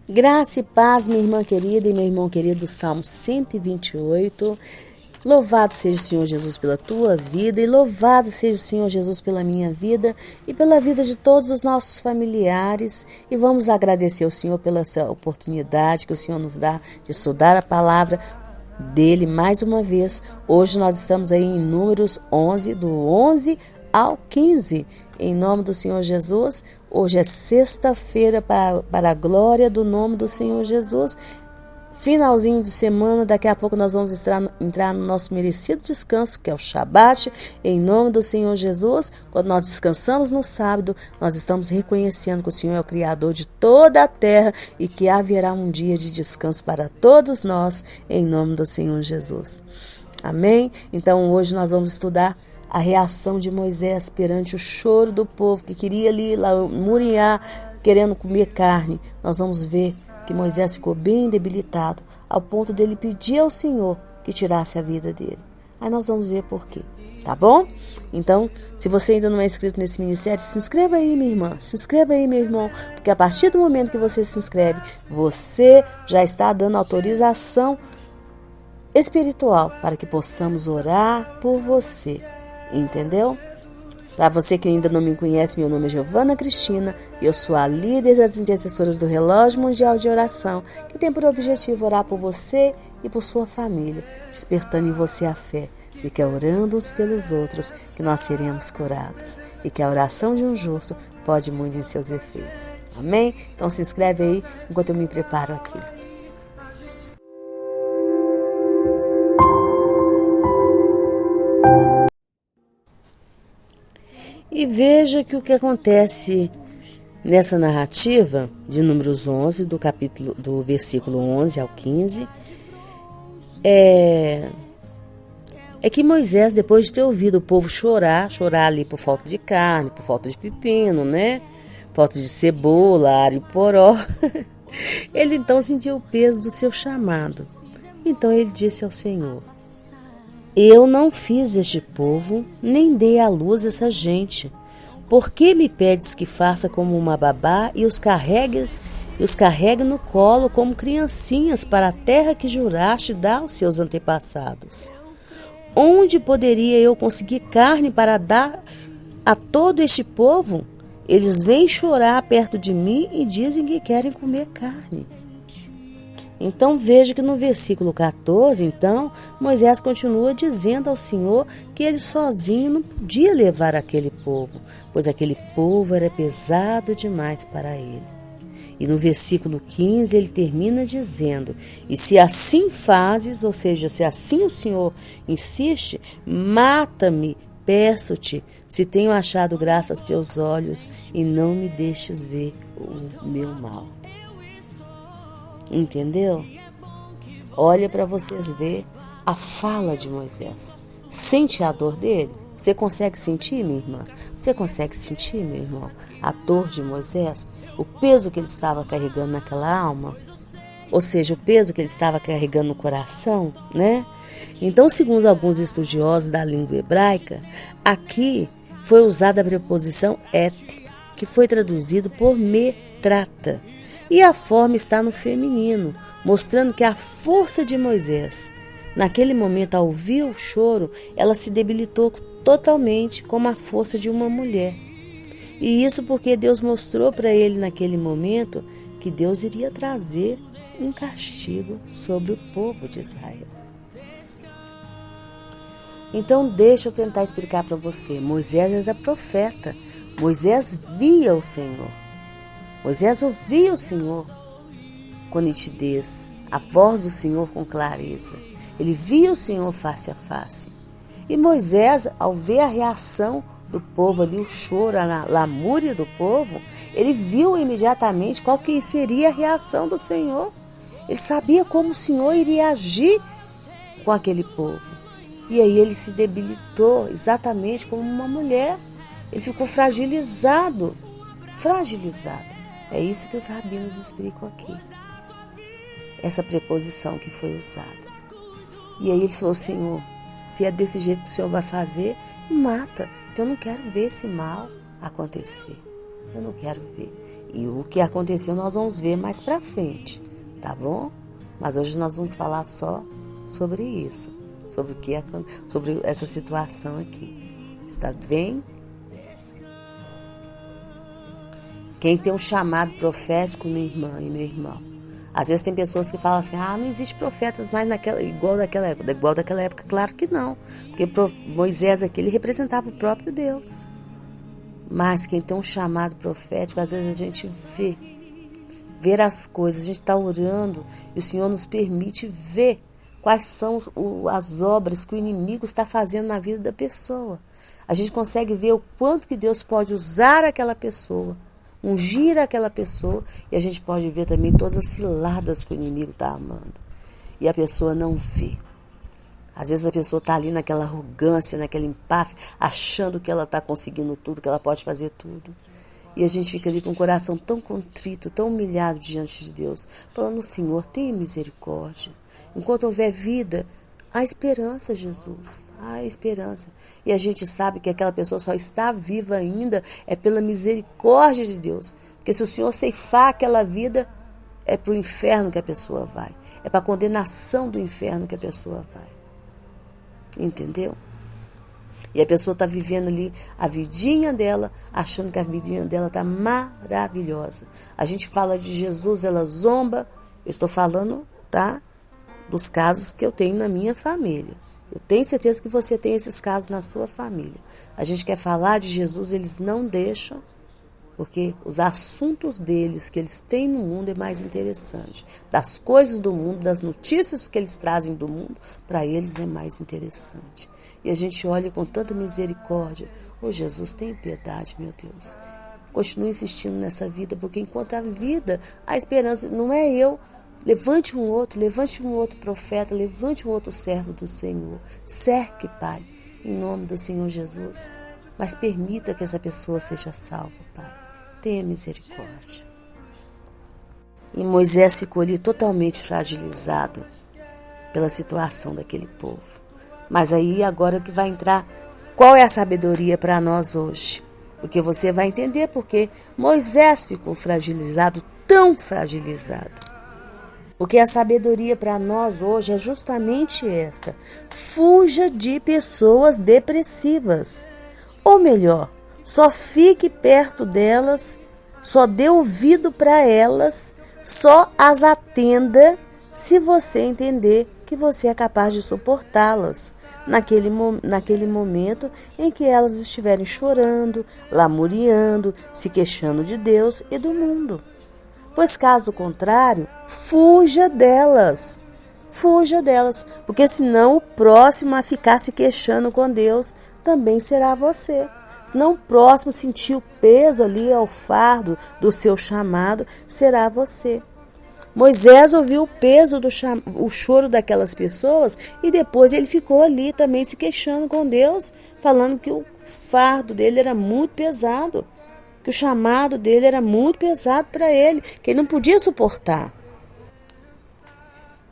Graça e paz, minha irmã querida e meu irmão querido, Salmo 128. Louvado seja o Senhor Jesus pela tua vida e louvado seja o Senhor Jesus pela minha vida e pela vida de todos os nossos familiares. E vamos agradecer ao Senhor pela essa oportunidade que o Senhor nos dá de estudar a palavra dele mais uma vez. Hoje nós estamos aí em Números 11, do 11 ao 15. Em nome do Senhor Jesus, hoje é sexta-feira para a glória do nome do Senhor Jesus. Finalzinho de semana, daqui a pouco nós vamos entrar no nosso merecido descanso, que é o Shabat, em nome do Senhor Jesus. Quando nós descansamos no sábado, nós estamos reconhecendo que o Senhor é o Criador de toda a terra e que haverá um dia de descanso para todos nós, em nome do Senhor Jesus. Amém? Então hoje nós vamos estudar a reação de Moisés perante o choro do povo que queria ali lamuriar, querendo comer carne. Nós vamos ver que Moisés ficou bem debilitado, ao ponto dele pedir ao Senhor que tirasse a vida dele. Aí nós vamos ver por quê, tá bom? Então, se você ainda não é inscrito nesse ministério, se inscreva aí, minha irmã, se inscreva aí, meu irmão, porque a partir do momento que você se inscreve, você já está dando autorização espiritual para que possamos orar por você, entendeu? Para você que ainda não me conhece, meu nome é Giovana Cristina e eu sou a líder das intercessoras do Relógio Mundial de Oração, que tem por objetivo orar por você e por sua família, despertando em você a fé de que é orando uns pelos outros que nós seremos curados e que a oração de um justo pode muito em seus efeitos. Amém? Então se inscreve aí enquanto eu me preparo aqui. E veja que o que acontece nessa narrativa de Números 11, do versículo 11 ao 15, é que Moisés, depois de ter ouvido o povo chorar ali por falta de carne, por falta de pepino, né? Falta de cebola, alho e poró, ele então sentiu o peso do seu chamado. Então ele disse ao Senhor: eu não fiz este povo, nem dei à luz essa gente. Por que me pedes que faça como uma babá e os carregue no colo como criancinhas para a terra que juraste dar aos seus antepassados? Onde poderia eu conseguir carne para dar a todo este povo? Eles vêm chorar perto de mim e dizem que querem comer carne. Então veja que no versículo 14, então, Moisés continua dizendo ao Senhor que ele sozinho não podia levar aquele povo, pois aquele povo era pesado demais para ele. E no versículo 15 ele termina dizendo: e se assim fazes, ou seja, se assim o Senhor insiste, mata-me, peço-te, se tenho achado graça aos teus olhos, e não me deixes ver o meu mal. Entendeu? Olha para vocês ver a fala de Moisés. Sente a dor dele? Você consegue sentir, minha irmã? Você consegue sentir, meu irmão, a dor de Moisés? O peso que ele estava carregando naquela alma? Ou seja, o peso que ele estava carregando no coração, né? Então, segundo alguns estudiosos da língua hebraica, aqui foi usada a preposição et, que foi traduzido por metrata. E a forma está no feminino, mostrando que a força de Moisés, naquele momento, ao ouvir o choro, ela se debilitou totalmente como a força de uma mulher. E isso porque Deus mostrou para ele naquele momento que Deus iria trazer um castigo sobre o povo de Israel. Então deixa eu tentar explicar para você. Moisés era profeta, Moisés via o Senhor. Moisés ouvia o Senhor com nitidez, a voz do Senhor com clareza. Ele via o Senhor face a face. E Moisés, ao ver a reação do povo ali, o choro, a lamúria do povo, ele viu imediatamente qual que seria a reação do Senhor. Ele sabia como o Senhor iria agir com aquele povo. E aí ele se debilitou exatamente como uma mulher. Ele ficou fragilizado. É isso que os rabinos explicam aqui. Essa preposição que foi usada. E aí ele falou: Senhor, se é desse jeito que o Senhor vai fazer, mata. Porque eu não quero ver esse mal acontecer. Eu não quero ver. E o que aconteceu nós vamos ver mais pra frente, tá bom? Mas hoje nós vamos falar só sobre isso, sobre essa situação aqui. Está bem? Quem tem um chamado profético, minha irmã e meu irmão. Às vezes tem pessoas que falam assim, não existe profetas mais igual daquela época. Claro que não, porque Moisés aqui, ele representava o próprio Deus. Mas quem tem um chamado profético, às vezes a gente ver as coisas, a gente está orando e o Senhor nos permite ver quais são as obras que o inimigo está fazendo na vida da pessoa. A gente consegue ver o quanto que Deus pode usar aquela pessoa, ungir aquela pessoa, e a gente pode ver também todas as ciladas que o inimigo está amando. E a pessoa não vê. Às vezes a pessoa está ali naquela arrogância, naquele empáfia, achando que ela está conseguindo tudo, que ela pode fazer tudo. E a gente fica ali com o coração tão contrito, tão humilhado diante de Deus, falando, Senhor, tenha misericórdia. Enquanto houver vida, há esperança, Jesus, há esperança. E a gente sabe que aquela pessoa só está viva ainda é pela misericórdia de Deus. Porque se o Senhor ceifar aquela vida, é para o inferno que a pessoa vai. É para a condenação do inferno que a pessoa vai. Entendeu? E a pessoa está vivendo ali a vidinha dela, achando que a vidinha dela está maravilhosa. A gente fala de Jesus, ela zomba. Eu estou falando, tá? Dos casos que eu tenho na minha família. Eu tenho certeza que você tem esses casos na sua família. A gente quer falar de Jesus, eles não deixam, porque os assuntos deles que eles têm no mundo é mais interessante. Das coisas do mundo, das notícias que eles trazem do mundo, para eles é mais interessante. E a gente olha com tanta misericórdia. Jesus, tem piedade, meu Deus. Continue insistindo nessa vida, porque enquanto há vida, há esperança. Não é eu. Levante um outro profeta, levante um outro servo do Senhor. Cerque, Pai, em nome do Senhor Jesus. Mas permita que essa pessoa seja salva, Pai. Tenha misericórdia. E Moisés ficou ali totalmente fragilizado pela situação daquele povo. Mas aí agora que vai entrar, qual é a sabedoria para nós hoje? Porque você vai entender porque Moisés ficou fragilizado, tão fragilizado. Porque a sabedoria para nós hoje é justamente esta. Fuja de pessoas depressivas. Ou melhor, só fique perto delas, só dê ouvido para elas, só as atenda se você entender que você é capaz de suportá-las naquele momento em que elas estiverem chorando, lamuriando, se queixando de Deus e do mundo. Pois caso contrário, fuja delas, porque senão o próximo a ficar se queixando com Deus também será você. Senão o próximo sentir o peso ali, ao fardo do seu chamado, será você. Moisés ouviu o peso o choro daquelas pessoas e depois ele ficou ali também se queixando com Deus, falando que o fardo dele era muito pesado, que o chamado dele era muito pesado para ele, que ele não podia suportar.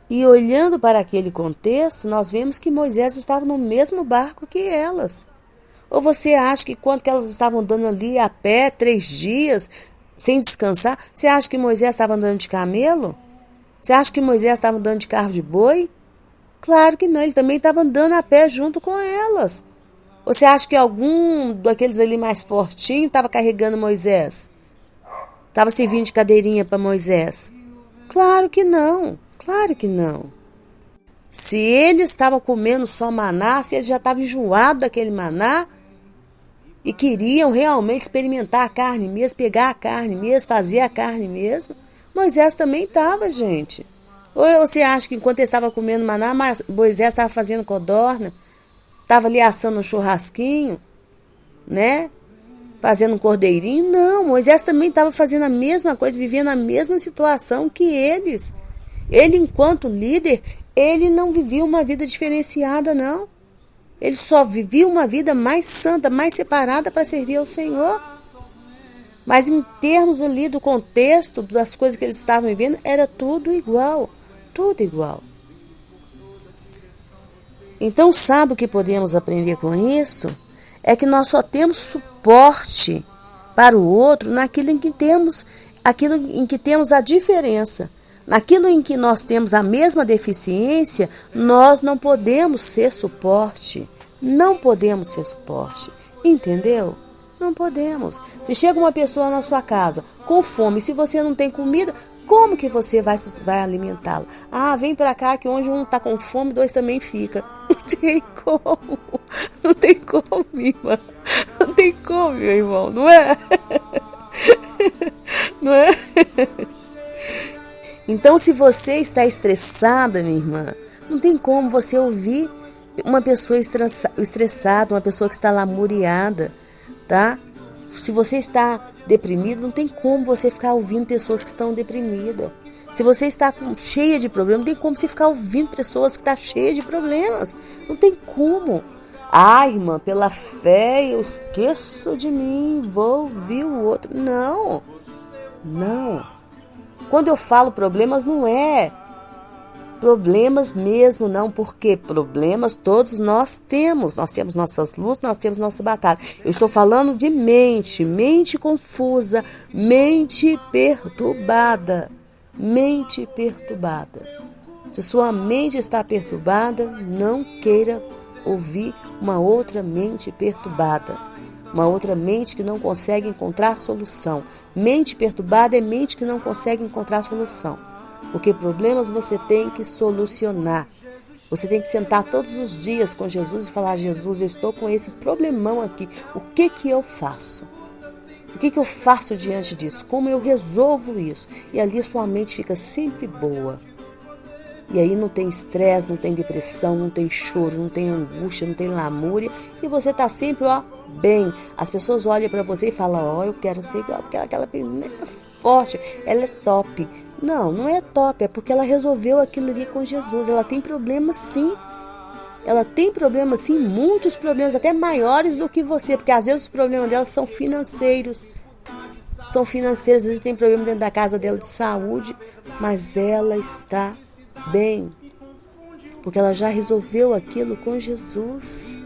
E olhando para aquele contexto, nós vemos que Moisés estava no mesmo barco que elas. Ou você acha que quando que elas estavam andando ali a pé, 3 dias, sem descansar, você acha que Moisés estava andando de camelo? Você acha que Moisés estava andando de carro de boi? Claro que não, ele também estava andando a pé junto com elas. Ou você acha que algum daqueles ali mais fortinho estava carregando Moisés? Estava servindo de cadeirinha para Moisés? Claro que não, claro que não. Se ele estava comendo só maná, se ele já estava enjoado daquele maná e queriam realmente experimentar a carne mesmo, pegar a carne mesmo, fazer a carne mesmo, Moisés também estava, gente. Ou você acha que enquanto ele estava comendo maná, Moisés estava fazendo codorna, estava ali assando um churrasquinho, né? Fazendo um cordeirinho? Não, Moisés também estava fazendo a mesma coisa, vivendo a mesma situação que eles. Ele, enquanto líder, ele não vivia uma vida diferenciada, não. Ele só vivia uma vida mais santa, mais separada para servir ao Senhor. Mas em termos ali do contexto, das coisas que eles estavam vivendo, era tudo igual. Tudo igual. Então, sabe o que podemos aprender com isso? É que nós só temos suporte para o outro naquilo em que temos aquilo em que temos a diferença. Naquilo em que nós temos a mesma deficiência, nós não podemos ser suporte. Não podemos ser suporte. Entendeu? Não podemos. Se chega uma pessoa na sua casa com fome, se você não tem comida, como que você vai alimentá-la? Ah, vem pra cá que onde um tá com fome, dois também fica. Não tem como. Não tem como, minha irmã. Não tem como, meu irmão, não é? Não é? Então, se você está estressada, minha irmã, não tem como você ouvir uma pessoa estressada, uma pessoa que está lamuriada, tá? Se você está deprimido, não tem como você ficar ouvindo pessoas que estão deprimidas. Se você está cheia de problemas, não tem como você ficar ouvindo pessoas que estão cheias de problemas. Não tem como. Ah, irmã, pela fé eu esqueço de mim, vou ouvir o outro. Não, não. Quando eu falo problemas, não é problemas mesmo, não, porque problemas todos nós temos nossas lutas, nós temos nossa batalha. Eu estou falando de mente confusa, mente perturbada. Se sua mente está perturbada, não queira ouvir uma outra mente perturbada. Uma outra mente que não consegue encontrar solução. Mente perturbada é mente que não consegue encontrar solução. Porque problemas você tem que solucionar. Você tem que sentar todos os dias com Jesus e falar: Jesus, eu estou com esse problemão aqui. O que eu faço? O que eu faço diante disso? Como eu resolvo isso? E ali sua mente fica sempre boa. E aí não tem estresse, não tem depressão, não tem choro, não tem angústia, não tem lamúria. E você está sempre, bem. As pessoas olham para você e falam: eu quero ser igual, porque aquela menina é forte, ela é top. Não, não é top, é porque ela resolveu aquilo ali com Jesus. Ela tem problemas sim. Ela tem problemas sim, muitos problemas, até maiores do que você, porque às vezes os problemas dela são financeiros. Às vezes tem problema dentro da casa dela de saúde, mas ela está bem, porque ela já resolveu aquilo com Jesus.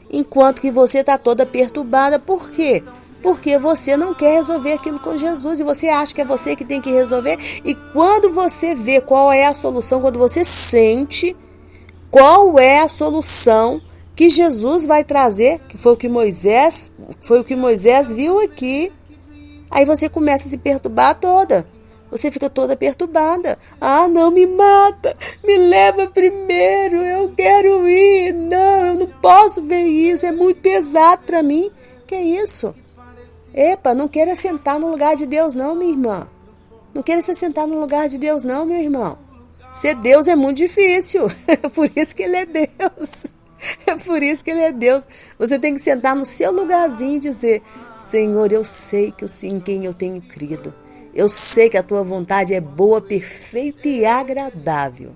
Enquanto que você está toda perturbada, por quê? Porque você não quer resolver aquilo com Jesus e você acha que é você que tem que resolver. E quando você vê qual é a solução, quando você sente qual é a solução que Jesus vai trazer, que foi o que Moisés viu aqui, aí você começa a se perturbar toda. Você fica toda perturbada. Ah, não, me mata. Me leva primeiro. Eu quero ir. Não, eu não posso ver isso. É muito pesado para mim. Que isso? Epa, não queira sentar no lugar de Deus não, minha irmã. Não queira se sentar no lugar de Deus não, meu irmão. Ser Deus é muito difícil. É por isso que Ele é Deus. É por isso que Ele é Deus. Você tem que sentar no seu lugarzinho e dizer: Senhor, eu sei que em quem eu tenho crido. Eu sei que a tua vontade é boa, perfeita e agradável.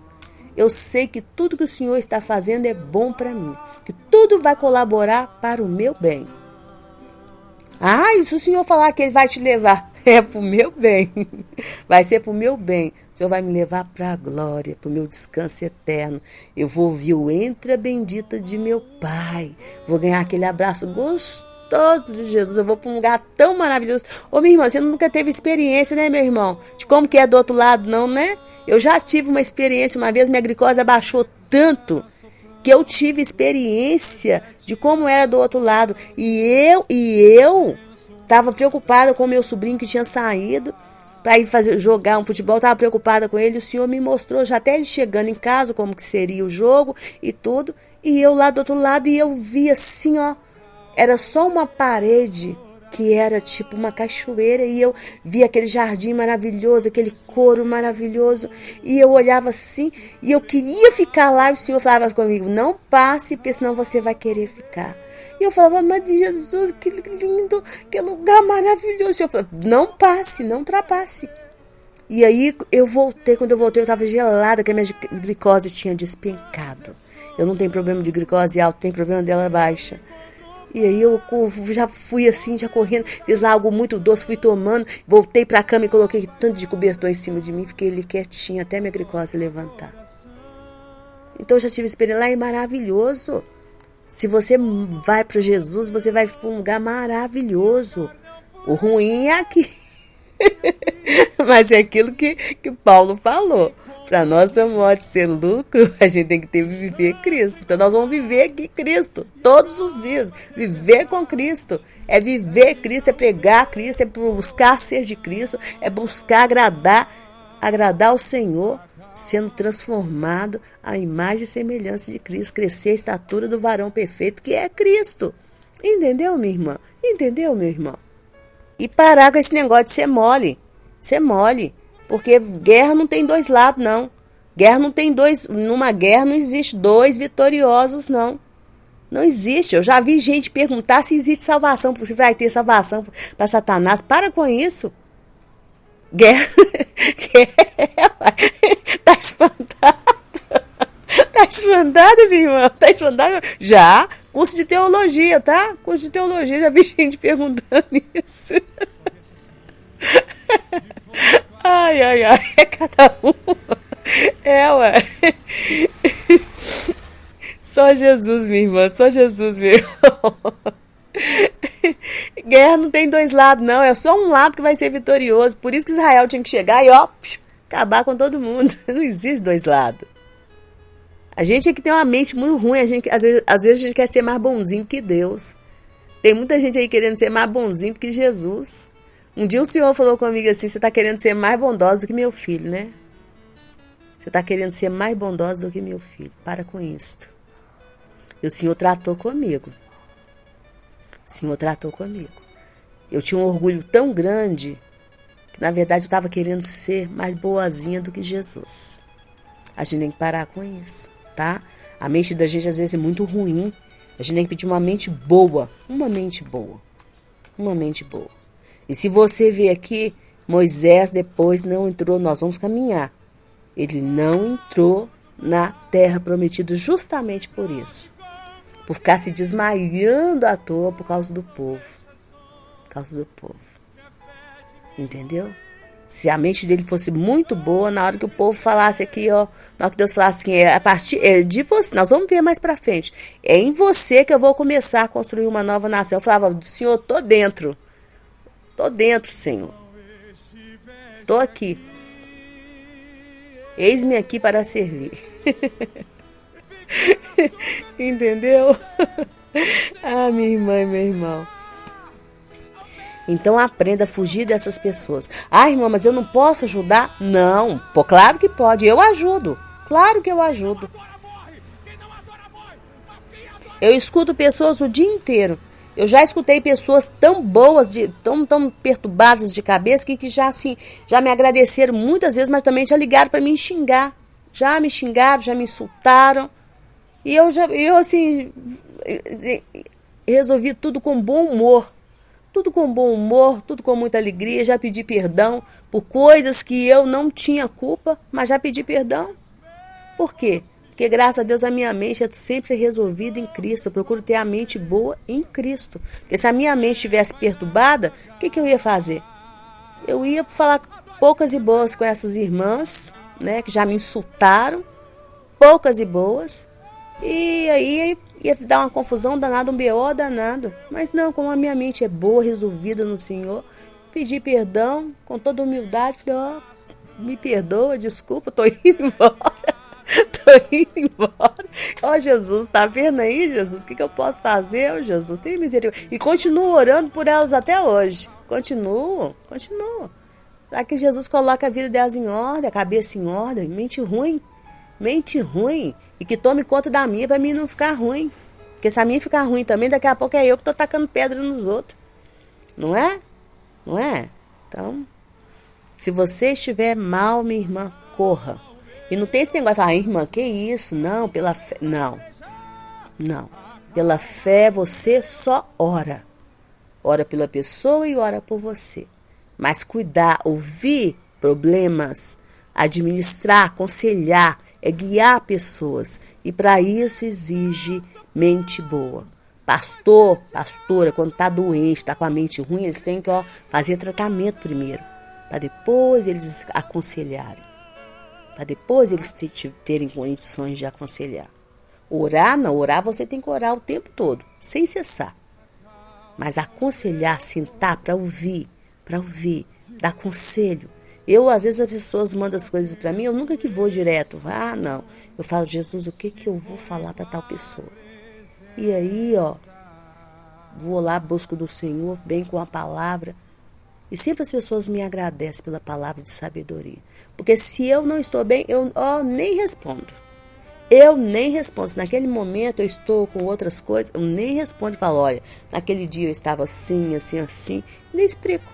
Eu sei que tudo que o Senhor está fazendo é bom para mim. Que tudo vai colaborar para o meu bem. Ah, e se o Senhor falar que Ele vai te levar, é para o meu bem. Vai ser para o meu bem. O Senhor vai me levar para a glória, para o meu descanso eterno. Eu vou ouvir o entra bendita de meu Pai. Vou ganhar aquele abraço gostoso de Jesus. Eu vou para um lugar tão maravilhoso. Ô, minha irmã, você nunca teve experiência, né, meu irmão? De como que é do outro lado, não, né? Eu já tive uma experiência. Uma vez minha glicose abaixou tanto que eu tive experiência de como era do outro lado. E eu estava preocupada com o meu sobrinho que tinha saído para ir jogar um futebol. Estava preocupada com ele. O Senhor me mostrou, já até ele chegando em casa, como que seria o jogo e tudo. E eu lá do outro lado, e eu vi assim, era só uma parede que era tipo uma cachoeira, e eu via aquele jardim maravilhoso, aquele couro maravilhoso, e eu olhava assim, e eu queria ficar lá, e o Senhor falava comigo: não passe, porque senão você vai querer ficar. E eu falava: mas Jesus, que lindo, que lugar maravilhoso. O Senhor falava: não passe, não ultrapasse. E aí quando eu voltei eu estava gelada, que a minha glicose tinha despencado. Eu não tenho problema de glicose alta, tenho problema dela baixa. E aí eu já fui assim, já correndo, fiz lá algo muito doce, fui tomando, voltei pra cama e coloquei tanto de cobertor em cima de mim, fiquei ali quietinha até minha glicose levantar. Então eu já tive experiência lá, é maravilhoso. Se você vai para Jesus, você vai para um lugar maravilhoso. O ruim é aqui. Mas é aquilo que Paulo falou. Para nossa morte ser lucro, a gente tem que viver Cristo. Então nós vamos viver aqui Cristo todos os dias. Viver com Cristo. É viver Cristo, é pregar Cristo, é buscar ser de Cristo, é buscar agradar ao Senhor, sendo transformado à imagem e semelhança de Cristo. Crescer a estatura do varão perfeito, que é Cristo. Entendeu, minha irmã? Entendeu, meu irmão? E parar com esse negócio de ser mole. Ser mole. Porque guerra não tem dois lados, não. Guerra não tem dois. Numa guerra não existe dois vitoriosos, não. Não existe. Eu já vi gente perguntar se existe salvação, se vai ter salvação para Satanás. Para com isso. Guerra. Tá espantado? Tá espantado, minha irmã? Tá espantado? Já. Curso de teologia, tá? Curso de teologia. Já vi gente perguntando isso. Ai, é cada um. Ué. Só Jesus, minha irmã, só Jesus, meu irmão. Guerra não tem dois lados, não. É só um lado que vai ser vitorioso. Por isso que Israel tinha que chegar e, acabar com todo mundo. Não existe dois lados. A gente é que tem uma mente muito ruim. Às vezes a gente quer ser mais bonzinho que Deus. Tem muita gente aí querendo ser mais bonzinho que Jesus. Um dia o Senhor falou comigo assim: você está querendo ser mais bondosa do que meu filho, né? Você está querendo ser mais bondosa do que meu filho. Para com isso. E o Senhor tratou comigo. O Senhor tratou comigo. Eu tinha um orgulho tão grande que, na verdade, eu estava querendo ser mais boazinha do que Jesus. A gente tem que parar com isso, tá? A mente da gente, às vezes, é muito ruim. A gente tem que pedir uma mente boa. Uma mente boa. Uma mente boa. E se você ver aqui, Moisés depois não entrou, nós vamos caminhar. Ele não entrou na terra prometida justamente por isso. Por ficar se desmaiando à toa por causa do povo. Por causa do povo. Entendeu? Se a mente dele fosse muito boa, na hora que o povo falasse aqui, na hora que Deus falasse assim, a partir de você, nós vamos ver mais pra frente. É em você que eu vou começar a construir uma nova nação. Eu falava: Senhor, tô dentro. Tô dentro, Senhor. Estou aqui. Eis-me aqui para servir. Entendeu? Minha irmã e meu irmão. Então aprenda a fugir dessas pessoas. Irmã, mas eu não posso ajudar? Não. Pô, claro que pode. Eu ajudo. Claro que eu ajudo. Eu escuto pessoas o dia inteiro. Eu já escutei pessoas tão boas, tão perturbadas de cabeça, que já me agradeceram muitas vezes, mas também já ligaram para me xingar. Já me xingaram, já me insultaram. E eu resolvi tudo com bom humor. Tudo com bom humor, tudo com muita alegria. Já pedi perdão por coisas que eu não tinha culpa, mas já pedi perdão. Por quê? Porque, graças a Deus, a minha mente é sempre resolvida em Cristo. Eu procuro ter a mente boa em Cristo. Porque se a minha mente estivesse perturbada, o que eu ia fazer? Eu ia falar poucas e boas com essas irmãs, né, que já me insultaram. Poucas e boas. E aí ia dar uma confusão danada, um BO danado. Mas não, como a minha mente é boa, resolvida no Senhor, pedi perdão com toda humildade. Falei: me perdoa, desculpa, tô indo embora. Tô indo embora. Jesus, tá vendo aí, Jesus? O que eu posso fazer? Jesus, tem misericórdia. E continuo orando por elas até hoje. Continuo. Para que Jesus coloque a vida delas em ordem, a cabeça em ordem. Mente ruim. E que tome conta da minha, pra mim não ficar ruim. Porque se a minha ficar ruim também, daqui a pouco é eu que tô tacando pedra nos outros. Não é? Não é? Então, se você estiver mal, minha irmã, corra. E não tem esse negócio de falar: irmã, que isso? Não, pela fé. Não. Pela fé você só ora. Ora pela pessoa e ora por você. Mas cuidar, ouvir problemas, administrar, aconselhar, é guiar pessoas. E para isso exige mente boa. Pastor, pastora, quando está doente, está com a mente ruim, eles têm que fazer tratamento primeiro. Para depois eles aconselharem. Para depois eles terem condições de aconselhar. Orar não, orar você tem que orar o tempo todo, sem cessar. Mas aconselhar, sentar para ouvir, dar conselho. Às vezes, as pessoas mandam as coisas para mim, eu nunca que vou direto. Não. Eu falo, Jesus, o que eu vou falar para tal pessoa? E aí, vou lá, busco do Senhor, venho com a palavra. E sempre as pessoas me agradecem pela palavra de sabedoria. Porque se eu não estou bem, eu nem respondo. Eu nem respondo. Se naquele momento eu estou com outras coisas, eu nem respondo e falo, olha, naquele dia eu estava assim, assim, assim. Nem explico.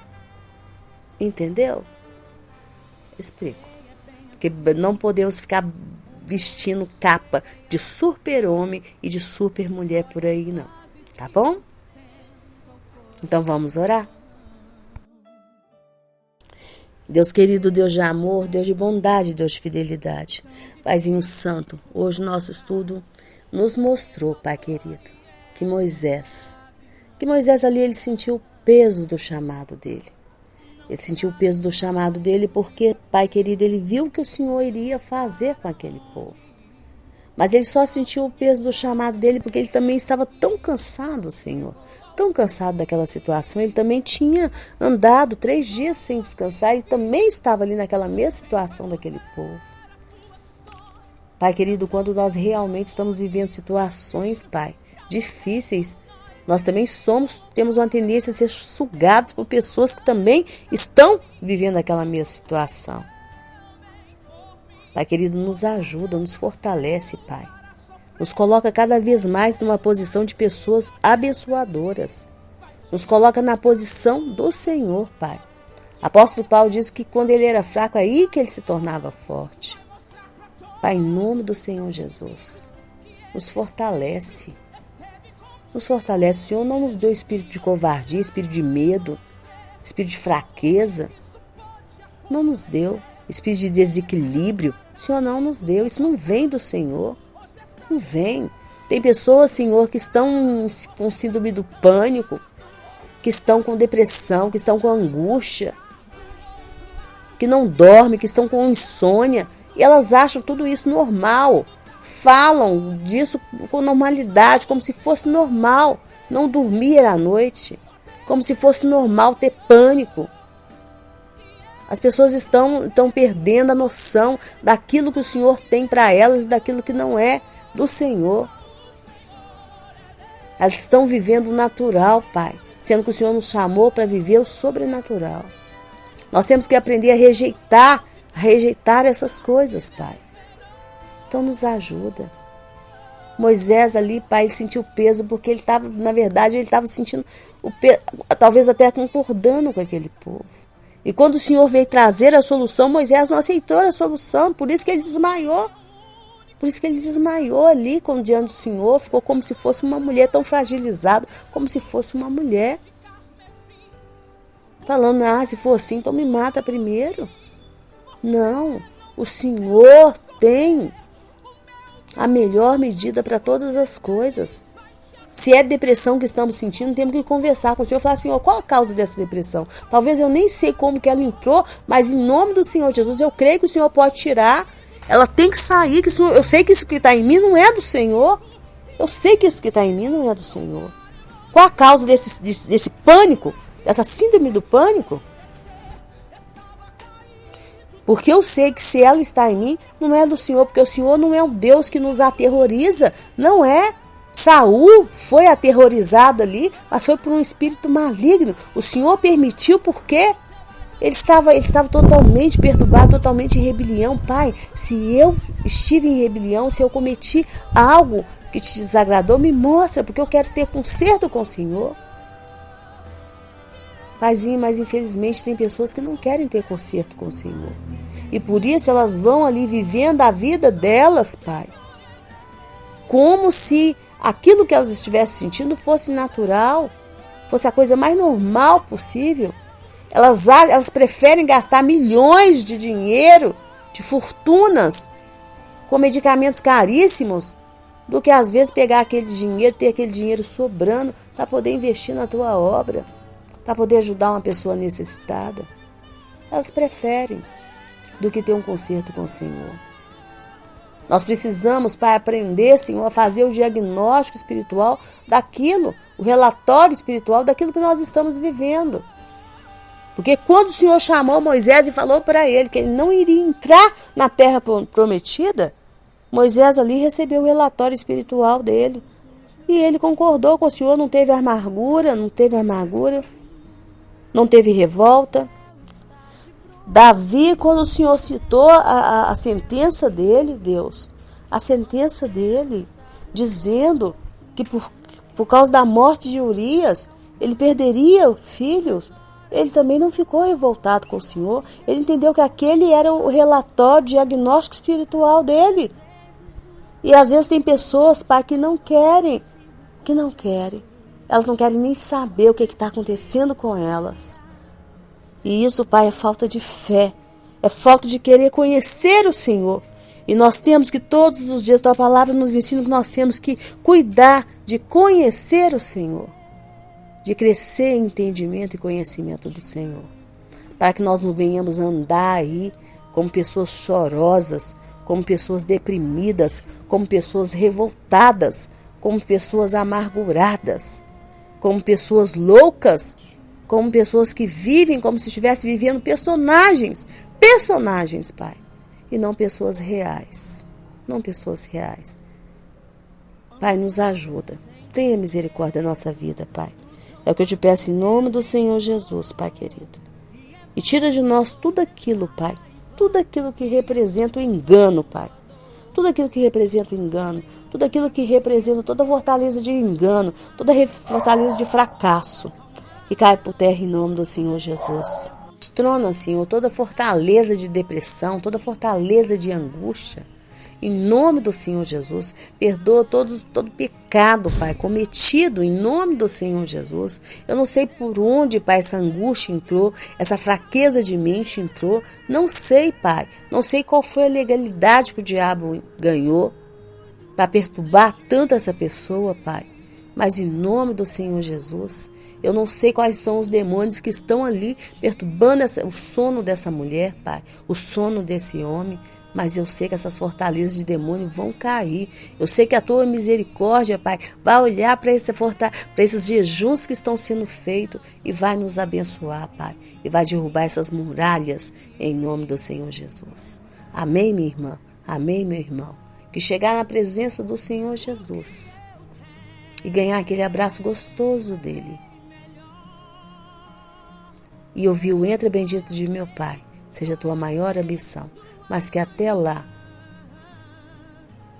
Entendeu? Explico. Porque não podemos ficar vestindo capa de super-homem e de super-mulher por aí, não. Tá bom? Então vamos orar? Deus querido, Deus de amor, Deus de bondade, Deus de fidelidade. Paizinho Santo, hoje o nosso estudo nos mostrou, Pai querido, que Moisés ali ele sentiu o peso do chamado dele. Ele sentiu o peso do chamado dele porque, Pai querido, ele viu o que o Senhor iria fazer com aquele povo. Mas ele só sentiu o peso do chamado dele porque ele também estava tão cansado, Senhor. Tão cansado daquela situação. Ele também tinha andado 3 dias sem descansar. Ele também estava ali naquela mesma situação daquele povo. Pai querido, quando nós realmente estamos vivendo situações, Pai, difíceis, nós também temos uma tendência a ser sugados por pessoas que também estão vivendo aquela mesma situação. Pai querido, nos ajuda, nos fortalece, Pai. Nos coloca cada vez mais numa posição de pessoas abençoadoras. Nos coloca na posição do Senhor, Pai. Apóstolo Paulo diz que quando ele era fraco, aí que ele se tornava forte. Pai, em nome do Senhor Jesus, nos fortalece. Nos fortalece. O Senhor não nos deu espírito de covardia, espírito de medo, espírito de fraqueza. Não nos deu. Espírito de desequilíbrio. O Senhor não nos deu. Isso não vem do Senhor. Não vem. Tem pessoas, Senhor, que estão com síndrome do pânico, que estão com depressão, que estão com angústia, que não dormem, que estão com insônia, e elas acham tudo isso normal. Falam disso com normalidade, como se fosse normal não dormir à noite, como se fosse normal ter pânico. As pessoas estão perdendo a noção daquilo que o Senhor tem para elas e daquilo que não é do Senhor. Elas estão vivendo o natural, Pai, sendo que o Senhor nos chamou para viver o sobrenatural. Nós temos que aprender a rejeitar essas coisas, Pai. Então nos ajuda. Moisés ali, Pai, ele sentiu o peso porque ele estava, na verdade, ele estava sentindo o peso, talvez até concordando com aquele povo. E quando o Senhor veio trazer a solução, Moisés não aceitou a solução, por isso que ele desmaiou. Por isso que ele desmaiou ali, diante do Senhor, ficou como se fosse uma mulher tão fragilizada, como se fosse uma mulher. Falando, se for assim, então me mata primeiro. Não, o Senhor tem a melhor medida para todas as coisas. Se é depressão que estamos sentindo, temos que conversar com o Senhor e falar, Senhor, qual a causa dessa depressão? Talvez eu nem sei como que ela entrou, mas em nome do Senhor Jesus, eu creio que o Senhor pode tirar. Ela tem que sair, eu sei que isso que está em mim não é do Senhor. Eu sei que isso que está em mim não é do Senhor. Qual a causa desse pânico, dessa síndrome do pânico? Porque eu sei que se ela está em mim, não é do Senhor, porque o Senhor não é um Deus que nos aterroriza, não é. Saul foi aterrorizado ali, mas foi por um espírito maligno. O Senhor permitiu porque ele estava totalmente perturbado, totalmente em rebelião. Pai, se eu estive em rebelião, se eu cometi algo que te desagradou, me mostra, porque eu quero ter conserto com o Senhor. Paizinho, mas infelizmente tem pessoas que não querem ter conserto com o Senhor. E por isso elas vão ali vivendo a vida delas, Pai, como se aquilo que elas estivessem sentindo fosse natural, fosse a coisa mais normal possível. Elas preferem gastar milhões de dinheiro, de fortunas, com medicamentos caríssimos, do que às vezes pegar aquele dinheiro, ter aquele dinheiro sobrando para poder investir na tua obra, para poder ajudar uma pessoa necessitada. Elas preferem do que ter um conserto com o Senhor. Nós precisamos, Pai, aprender, Senhor, a fazer o diagnóstico espiritual daquilo, o relatório espiritual daquilo que nós estamos vivendo. Porque quando o Senhor chamou Moisés e falou para ele que ele não iria entrar na terra prometida, Moisés ali recebeu o relatório espiritual dele. E ele concordou com o Senhor, não teve amargura, não teve revolta. Davi, quando o Senhor citou a sentença dele, Deus, a sentença dele, dizendo que por causa da morte de Urias, ele perderia filhos, ele também não ficou revoltado com o Senhor. Ele entendeu que aquele era o relatório, o diagnóstico espiritual dele. E às vezes tem pessoas, Pai, que não querem. Elas não querem nem saber o que está acontecendo com elas. E isso, Pai, é falta de fé. É falta de querer conhecer o Senhor. E nós temos que todos os dias, tua palavra nos ensina que nós temos que cuidar de conhecer o Senhor. De crescer em entendimento e conhecimento do Senhor. Para que nós não venhamos andar aí como pessoas chorosas, como pessoas deprimidas, como pessoas revoltadas, como pessoas amarguradas, como pessoas loucas, como pessoas que vivem como se estivessem vivendo personagens, Pai, e não pessoas reais, Pai, nos ajuda, tenha misericórdia da nossa vida, Pai. É o que eu te peço em nome do Senhor Jesus, Pai querido. E tira de nós tudo aquilo, Pai, tudo aquilo que representa o engano, Pai. Tudo aquilo que representa o engano, tudo aquilo que representa toda fortaleza de engano, toda fortaleza de fracasso, que cai por terra em nome do Senhor Jesus. Destrona, Senhor, toda fortaleza de depressão, toda fortaleza de angústia. Em nome do Senhor Jesus, perdoa todo pecado, Pai, cometido em nome do Senhor Jesus. Eu não sei por onde, Pai, essa angústia entrou, essa fraqueza de mente entrou. Não sei, Pai. Não sei qual foi a legalidade que o diabo ganhou para perturbar tanto essa pessoa, Pai. Mas em nome do Senhor Jesus, eu não sei quais são os demônios que estão ali perturbando o sono dessa mulher, Pai, o sono desse homem. Mas eu sei que essas fortalezas de demônio vão cair. Eu sei que a tua misericórdia, Pai, vai olhar para esses jejuns que estão sendo feitos e vai nos abençoar, Pai. E vai derrubar essas muralhas em nome do Senhor Jesus. Amém, minha irmã? Amém, meu irmão? Que chegar na presença do Senhor Jesus e ganhar aquele abraço gostoso dele. E ouvir o entra bendito de meu Pai, seja a tua maior ambição. Mas que até lá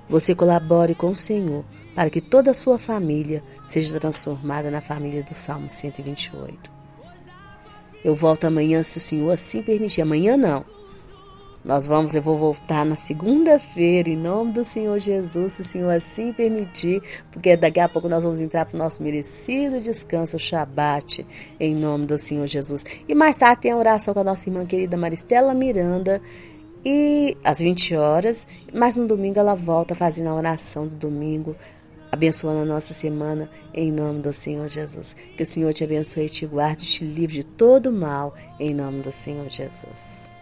você colabore com o Senhor para que toda a sua família seja transformada na família do Salmo 128. Eu volto amanhã, se o Senhor assim permitir. Amanhã não. Eu vou voltar na segunda-feira, em nome do Senhor Jesus, se o Senhor assim permitir, porque daqui a pouco nós vamos entrar para o nosso merecido descanso, o Shabat, em nome do Senhor Jesus. E mais tarde tem a oração com a nossa irmã querida Maristela Miranda, e às 20 horas, mas no domingo ela volta fazendo a oração do domingo, abençoando a nossa semana em nome do Senhor Jesus. Que o Senhor te abençoe e te guarde, te livre de todo mal em nome do Senhor Jesus.